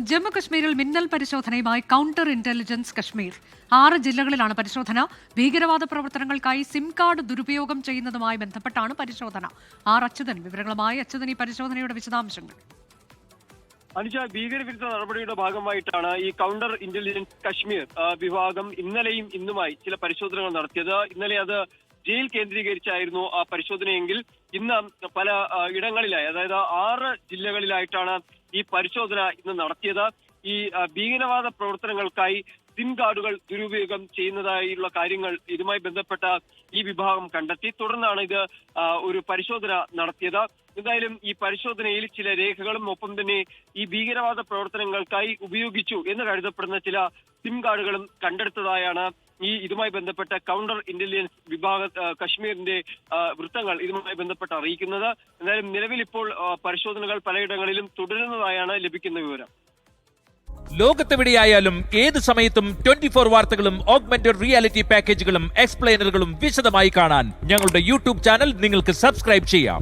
ജമ്മു കശ്മീരിൽ മിന്നൽ പരിശോധനയുമായി counter intelligence Kashmir 6 ജില്ലകളിലാണ് പരിശോധന. ഭീകരവാദ പ്രവർത്തനങ്ങൾക്കായി സിം കാർഡ് ദുരുപയോഗം ചെയ്യുന്നതുമായി ബന്ധപ്പെട്ടാണ് പരിശോധന. അച്യുതൻ വിവരങ്ങളുമായി. അച്യുതൻ, ഈ പരിശോധനയുടെ വിശദാംശങ്ങൾ. അനുജ, ഭീകരവിരുദ്ധ നടപടിയുടെ ഭാഗമായിട്ടാണ് ഈ കൗണ്ടർ ഇന്റലിജൻസ് കശ്മീർ വിഭാഗം ഇന്നലെയും ഇന്നുമായി ചില പരിശോധനകൾ നടത്തിയത്. ഇന്നലെ അത് ജയിൽ കേന്ദ്രീകരിച്ചായിരുന്നു ആ പരിശോധനയെങ്കിൽ ഇന്ന് പല ഇടങ്ങളിലായി, അതായത് 6 ജില്ലകളിലായിട്ടാണ് ഈ പരിശോധന ഇന്ന് നടത്തിയത്. ഈ ഭീകരവാദ പ്രവർത്തനങ്ങൾക്കായി സിം കാർഡുകൾ ദുരുപയോഗം ചെയ്യുന്നതായുള്ള കാര്യങ്ങൾ ഇതുമായി ബന്ധപ്പെട്ട ഈ വിഭാഗം കണ്ടെത്തി. തുടർന്നാണ് ഇത് ഒരു പരിശോധന നടത്തിയത്. എന്തായാലും ഈ പരിശോധനയിൽ ചില രേഖകളും ഒപ്പം തന്നെ ഈ ഭീകരവാദ പ്രവർത്തനങ്ങൾക്കായി ഉപയോഗിച്ചു എന്ന് കരുതപ്പെടുന്ന ചില സിം കാർഡുകളും കണ്ടെടുത്തതായാണ് ഇതുമായി ബന്ധപ്പെട്ട കൗണ്ടർ ഇന്റലിജൻസ് വിഭാഗ കശ്മീരിന്റെ വൃത്തങ്ങൾ ഇതുമായി ബന്ധപ്പെട്ട് അറിയിക്കുന്നത്. എന്തായാലും നിലവിൽ ഇപ്പോൾ പരിശോധനകൾ പലയിടങ്ങളിലും തുടരുന്നതായാണ് ലഭിക്കുന്ന വിവരം. ലോകത്തെവിടെയായാലും ഏത് സമയത്തും 24 വാർത്തകളും ഓഗ്മെന്റഡ് റിയാലിറ്റി പാക്കേജുകളും എക്സ്പ്ലെയിനറുകളും വിശദമായി കാണാൻ ഞങ്ങളുടെ യൂട്യൂബ് ചാനൽ നിങ്ങൾക്ക് സബ്സ്ക്രൈബ് ചെയ്യാം.